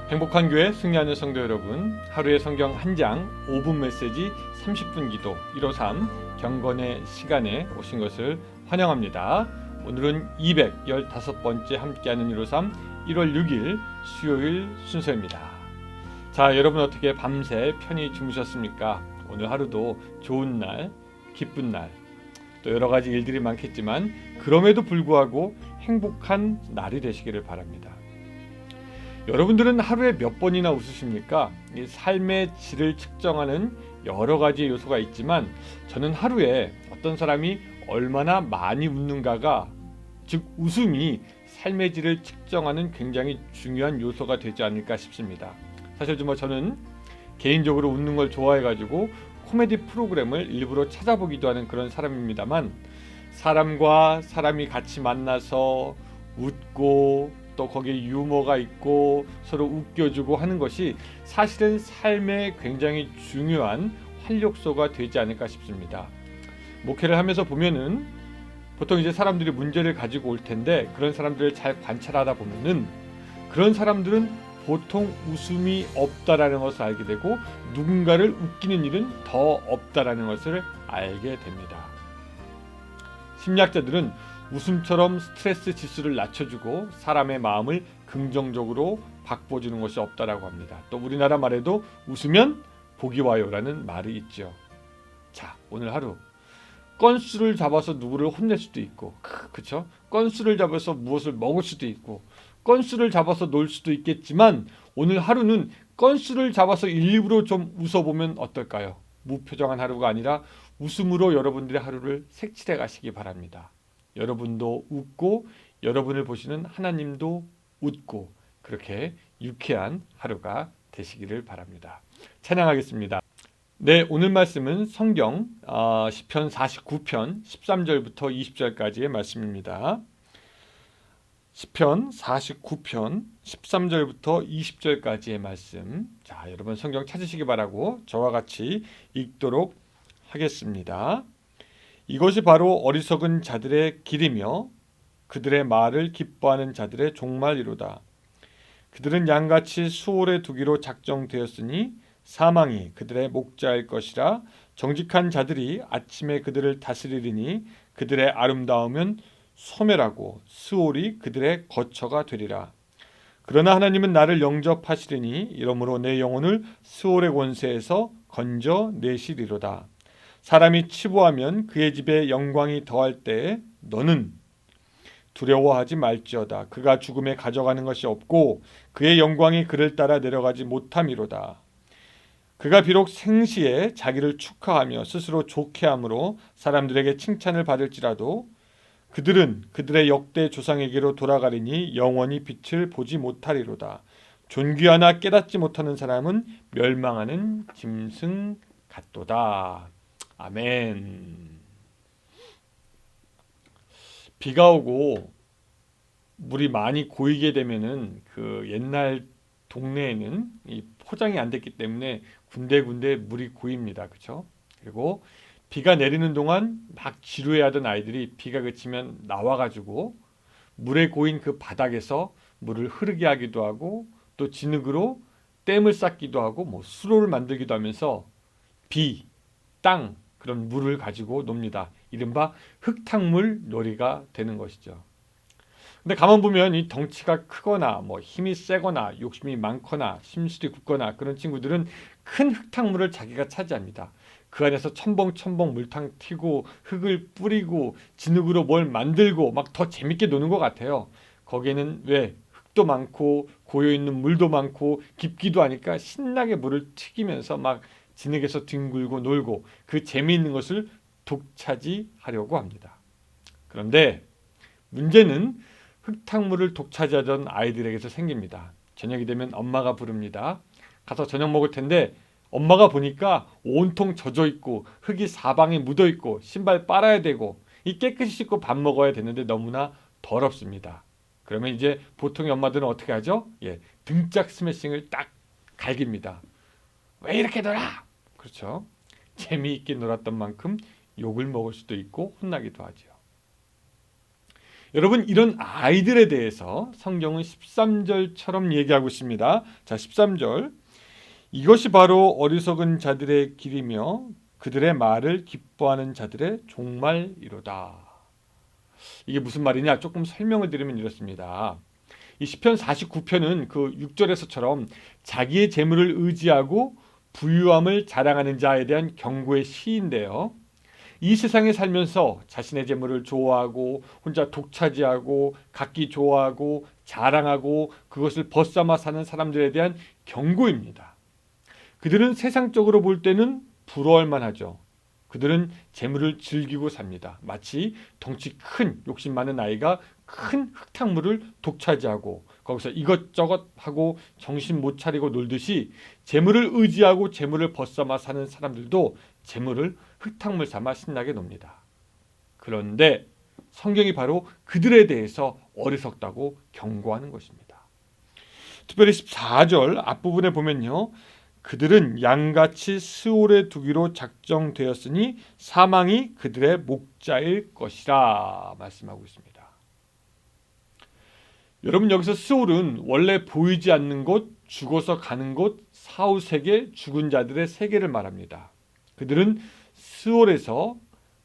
행복한 교회 승리하는 성도 여러분, 하루의 성경 한 장 5분 메시지 30분 기도 153 경건의 시간에 오신 것을 환영합니다. 오늘은 215번째 함께하는 153 1월 6일 수요일 순서입니다. 자, 여러분 어떻게 밤새 편히 주무셨습니까? 오늘 하루도 좋은 날, 기쁜 날, 또 여러 가지 일들이 많겠지만 그럼에도 불구하고 행복한 날이 되시기를 바랍니다. 여러분들은 하루에 몇 번이나 웃으십니까? 이 삶의 질을 측정하는 여러 가지 요소가 있지만 저는 하루에 어떤 사람이 얼마나 많이 웃는가가, 즉 웃음이 삶의 질을 측정하는 굉장히 중요한 요소가 되지 않을까 싶습니다. 사실 저는 개인적으로 웃는 걸 좋아해가지고 코미디 프로그램을 일부러 찾아보기도 하는 그런 사람입니다만, 사람과 사람이 같이 만나서 웃고 또 거기에 유머가 있고 서로 웃겨주고 하는 것이 사실은 삶에 굉장히 중요한 활력소가 되지 않을까 싶습니다. 목회를 하면서 보면은 보통 이제 사람들이 문제를 가지고 올 텐데, 그런 사람들을 잘 관찰하다 보면은 그런 사람들은 보통 웃음이 없다라는 것을 알게 되고 누군가를 웃기는 일은 더 없다라는 것을 알게 됩니다. 심리학자들은 웃음처럼 스트레스 지수를 낮춰주고 사람의 마음을 긍정적으로 바꿔주는 것이 없다라고 합니다. 또 우리나라 말에도 웃으면 복이 와요라는 말이 있죠. 자, 오늘 하루 건수를 잡아서 누구를 혼낼 수도 있고, 그렇죠? 건수를 잡아서 무엇을 먹을 수도 있고, 건수를 잡아서 놀 수도 있겠지만 오늘 하루는 건수를 잡아서 일부러 좀 웃어보면 어떨까요? 무표정한 하루가 아니라 웃음으로 여러분들의 하루를 색칠해 가시기 바랍니다. 여러분도 웃고 여러분을 보시는 하나님도 웃고 그렇게 유쾌한 하루가 되시기를 바랍니다. 찬양하겠습니다. 네, 오늘 말씀은 성경 시편 49편 13절부터 20절까지의 말씀입니다. 시편 49편 13절부터 20절까지의 말씀. 자, 여러분 성경 찾으시기 바라고 저와 같이 읽도록 하겠습니다. 이것이 바로 어리석은 자들의 길이며 그들의 말을 기뻐하는 자들의 종말이로다. 그들은 양같이 수월에 두기로 작정되었으니 사망이 그들의 목자일 것이라. 정직한 자들이 아침에 그들을 다스리리니 그들의 아름다움은 소멸하고 스올이 그들의 거처가 되리라. 그러나 하나님은 나를 영접하시리니 이러므로 내 영혼을 스올의 권세에서 건져내시리로다. 사람이 치부하면 그의 집에 영광이 더할 때에 너는 두려워하지 말지어다. 그가 죽음에 가져가는 것이 없고 그의 영광이 그를 따라 내려가지 못함이로다. 그가 비록 생시에 자기를 축하하며 스스로 좋게함으로 사람들에게 칭찬을 받을지라도 그들은 그들의 역대 조상에게로 돌아가리니 영원히 빛을 보지 못하리로다. 존귀하나 깨닫지 못하는 사람은 멸망하는 짐승 같도다. 아멘. 비가 오고 물이 많이 고이게 되면은 그 옛날 동네에는 이 포장이 안 됐기 때문에 군데군데 물이 고입니다. 그렇죠? 그리고 비가 내리는 동안 막 지루해하던 아이들이 비가 그치면 나와가지고 물에 고인 그 바닥에서 물을 흐르게 하기도 하고 또 진흙으로 댐을 쌓기도 하고 뭐 수로를 만들기도 하면서 비, 땅, 그런 물을 가지고 놉니다. 이른바 흙탕물 놀이가 되는 것이죠. 근데 가만 보면 이 덩치가 크거나 뭐 힘이 세거나 욕심이 많거나 심술이 굳거나 그런 친구들은 큰 흙탕물을 자기가 차지합니다. 그 안에서 첨벙첨벙 물탕 튀고 흙을 뿌리고 진흙으로 뭘 만들고 막 더 재밌게 노는 것 같아요. 거기에는 왜 흙도 많고 고여있는 물도 많고 깊기도 하니까 신나게 물을 튀기면서 막 진흙에서 뒹굴고 놀고 그 재미있는 것을 독차지하려고 합니다. 그런데 문제는 흙탕물을 독차지하던 아이들에게서 생깁니다. 저녁이 되면 엄마가 부릅니다. 가서 저녁 먹을 텐데 엄마가 보니까 온통 젖어 있고 흙이 사방에 묻어 있고 신발 빨아야 되고 이 깨끗이 씻고 밥 먹어야 되는데 너무나 더럽습니다. 그러면 이제 보통의 엄마들은 어떻게 하죠? 등짝 스매싱을 딱 갈깁니다. 왜 이렇게 놀아? 그렇죠. 재미있게 놀았던 만큼 욕을 먹을 수도 있고 혼나기도 하죠. 여러분, 이런 아이들에 대해서 성경은 13절처럼 얘기하고 있습니다. 자, 13절. 이것이 바로 어리석은 자들의 길이며 그들의 말을 기뻐하는 자들의 종말이로다. 이게 무슨 말이냐? 조금 설명을 드리면 이렇습니다. 이 시편 49편은 그 6절에서처럼 자기의 재물을 의지하고 부유함을 자랑하는 자에 대한 경고의 시인데요. 이 세상에 살면서 자신의 재물을 좋아하고 혼자 독차지하고 갖기 좋아하고 자랑하고 그것을 벗삼아 사는 사람들에 대한 경고입니다. 그들은 세상적으로 볼 때는 부러워할 만하죠. 그들은 재물을 즐기고 삽니다. 마치 덩치 큰 욕심 많은 아이가 큰 흙탕물을 독차지하고 거기서 이것저것 하고 정신 못 차리고 놀듯이 재물을 의지하고 재물을 벗삼아 사는 사람들도 재물을 흙탕물 삼아 신나게 놉니다. 그런데 성경이 바로 그들에 대해서 어리석다고 경고하는 것입니다. 특별히 14절 앞부분에 보면요. 그들은 양같이 스올에 두기로 작정되었으니 사망이 그들의 목자일 것이라 말씀하고 있습니다. 여러분, 여기서 스올은 원래 보이지 않는 곳, 죽어서 가는 곳, 사후세계, 죽은 자들의 세계를 말합니다. 그들은 스올에서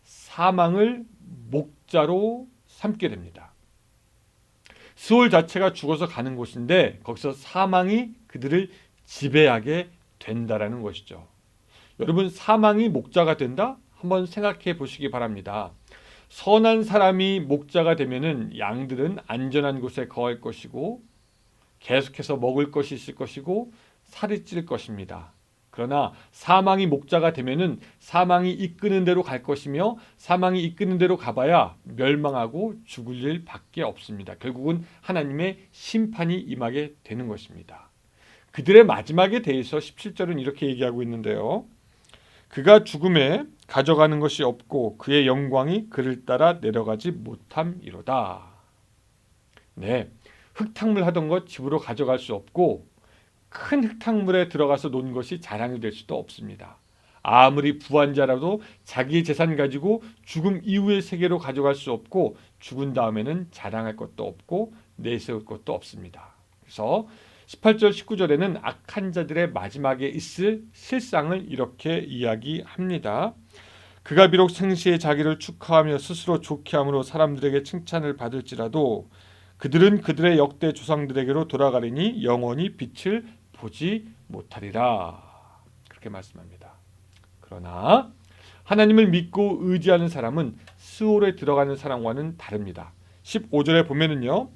사망을 목자로 삼게 됩니다. 스올 자체가 죽어서 가는 곳인데 거기서 사망이 그들을 지배하게 된다라는 것이죠. 여러분, 사망이 목자가 된다? 한번 생각해 보시기 바랍니다. 선한 사람이 목자가 되면은 양들은 안전한 곳에 거할 것이고 계속해서 먹을 것이 있을 것이고 살이 찔 것입니다. 그러나 사망이 목자가 되면은 사망이 이끄는 대로 갈 것이며 사망이 이끄는 대로 가봐야 멸망하고 죽을 일밖에 없습니다. 결국은 하나님의 심판이 임하게 되는 것입니다. 그들의 마지막에 대해서 17절은 이렇게 얘기하고 있는데요. 그가 죽음에 가져가는 것이 없고 그의 영광이 그를 따라 내려가지 못함이로다. 네, 흙탕물 하던 것 집으로 가져갈 수 없고 큰 흙탕물에 들어가서 논 것이 자랑이 될 수도 없습니다. 아무리 부한 자라도 자기의 재산 가지고 죽음 이후의 세계로 가져갈 수 없고 죽은 다음에는 자랑할 것도 없고 내세울 것도 없습니다. 그래서 18절 19절에는 악한 자들의 마지막에 있을 실상을 이렇게 이야기합니다. 그가 비록 생시에 자기를 축하하며 스스로 좋게 함으로 사람들에게 칭찬을 받을지라도 그들은 그들의 역대 조상들에게로 돌아가리니 영원히 빛을 보지 못하리라. 그렇게 말씀합니다. 그러나 하나님을 믿고 의지하는 사람은 스올에 들어가는 사람과는 다릅니다. 15절에 보면은요.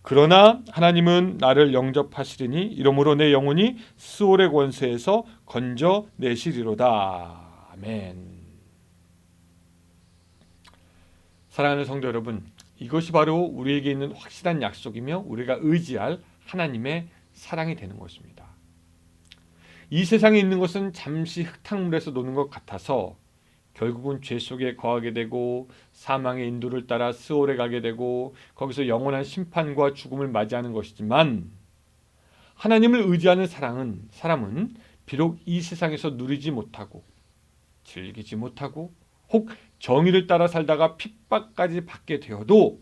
그러나 하나님은 나를 영접하시리니 이러므로 내 영혼이 스올의 권세에서 건져내시리로다. 아멘. 사랑하는 성도 여러분, 이것이 바로 우리에게 있는 확실한 약속이며 우리가 의지할 하나님의 사랑이 되는 것입니다. 이 세상에 있는 것은 잠시 흙탕물에서 노는 것 같아서 결국은 죄 속에 거하게 되고 사망의 인도를 따라 스올에 가게 되고 거기서 영원한 심판과 죽음을 맞이하는 것이지만 하나님을 의지하는 사람은 비록 이 세상에서 누리지 못하고 즐기지 못하고 혹 정의를 따라 살다가 핍박까지 받게 되어도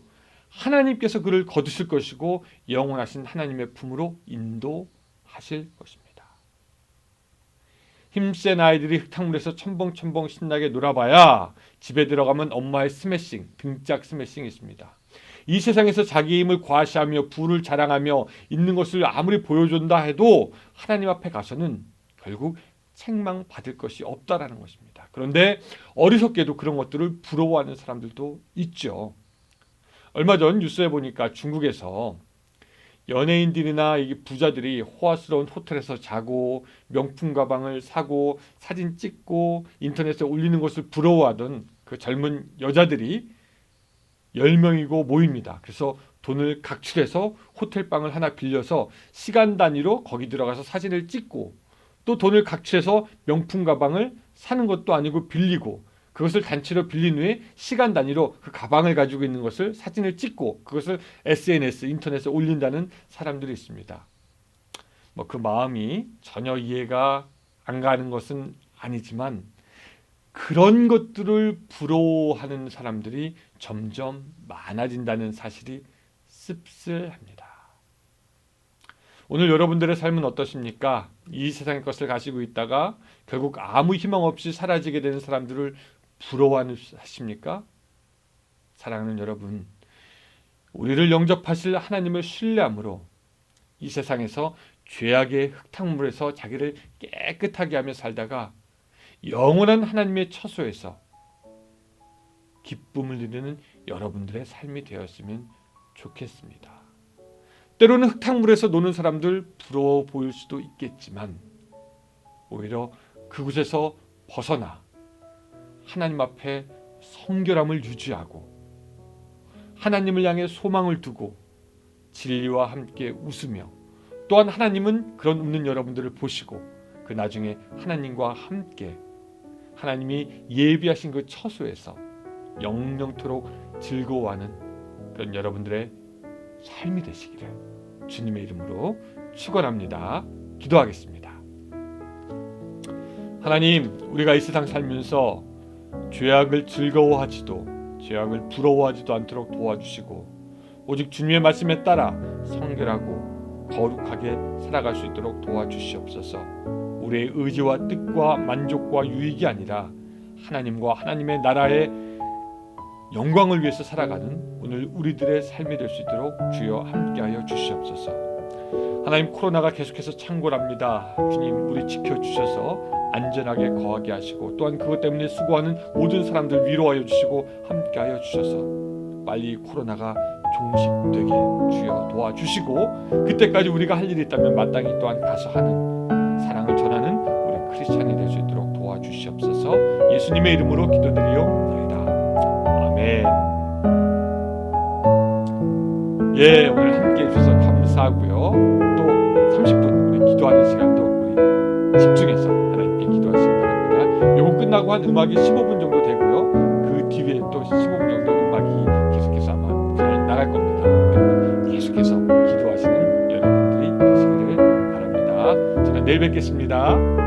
하나님께서 그를 거두실 것이고 영원하신 하나님의 품으로 인도하실 것입니다. 힘센 아이들이 흙탕물에서 첨벙첨벙 신나게 놀아봐야 집에 들어가면 엄마의 스매싱, 등짝 스매싱이 있습니다. 이 세상에서 자기 힘을 과시하며 부를 자랑하며 있는 것을 아무리 보여준다 해도 하나님 앞에 가서는 결국 책망받을 것이 없다라는 것입니다. 그런데 어리석게도 그런 것들을 부러워하는 사람들도 있죠. 얼마 전 뉴스에 보니까 중국에서 연예인들이나 부자들이 호화스러운 호텔에서 자고 명품 가방을 사고 사진 찍고 인터넷에 올리는 것을 부러워하던 그 젊은 여자들이 10명이고 모입니다. 그래서 돈을 각출해서 호텔방을 하나 빌려서 시간 단위로 거기 들어가서 사진을 찍고 또 돈을 각출해서 명품 가방을 사는 것도 아니고 빌리고 그것을 단체로 빌린 후에 시간 단위로 그 가방을 가지고 있는 것을 사진을 찍고 그것을 SNS, 인터넷에 올린다는 사람들이 있습니다. 그 마음이 전혀 이해가 안 가는 것은 아니지만 그런 것들을 부러워하는 사람들이 점점 많아진다는 사실이 씁쓸합니다. 오늘 여러분들의 삶은 어떠십니까? 이 세상의 것을 가지고 있다가 결국 아무 희망 없이 사라지게 되는 사람들을 부러워하십니까? 사랑하는 여러분, 우리를 영접하실 하나님을 신뢰함으로 이 세상에서 죄악의 흙탕물에서 자기를 깨끗하게 하며 살다가 영원한 하나님의 처소에서 기쁨을 누리는 여러분들의 삶이 되었으면 좋겠습니다. 때로는 흙탕물에서 노는 사람들 부러워 보일 수도 있겠지만 오히려 그곳에서 벗어나 하나님 앞에 성결함을 유지하고 하나님을 향해 소망을 두고 진리와 함께 웃으며 또한 하나님은 그런 웃는 여러분들을 보시고 그 나중에 하나님과 함께 하나님이 예비하신 그 처소에서 영영토록 즐거워하는 그런 여러분들의 삶이 되시기를 주님의 이름으로 축원합니다. 기도하겠습니다. 하나님, 우리가 이 세상 살면서 죄악을 즐거워하지도 죄악을 부러워하지도 않도록 도와주시고 오직 주님의 말씀에 따라 성결하고 거룩하게 살아갈 수 있도록 도와주시옵소서. 우리의 의지와 뜻과 만족과 유익이 아니라 하나님과 하나님의 나라의 영광을 위해서 살아가는 오늘 우리들의 삶이 될 수 있도록 주여 함께하여 주시옵소서. 하나님, 코로나가 계속해서 창궐합니다. 주님, 우리 지켜주셔서 안전하게 거하게 하시고 또한 그것 때문에 수고하는 모든 사람들 위로하여 주시고 함께하여 주셔서 빨리 코로나가 종식되게 주여 도와주시고 그때까지 우리가 할 일이 있다면 마땅히 또한 가서 하는 사랑을 전하는 우리 크리스찬이 될 수 있도록 도와주시옵소서. 예수님의 이름으로 기도드리옵나이다. 아멘. 예, 오늘 함께 해주셔서 감사하고요. 또 30분 우리 기도하는 시간도 우리 집중해서 하나님께 기도하시기 바랍니다. 요거 끝나고 한 음악이 15분 정도 되고요. 그 뒤에 또 15분 정도 음악이 계속해서 아마 나갈 겁니다. 계속해서 기도하시는 여러분들이 되시기를 바랍니다. 저는 내일 뵙겠습니다.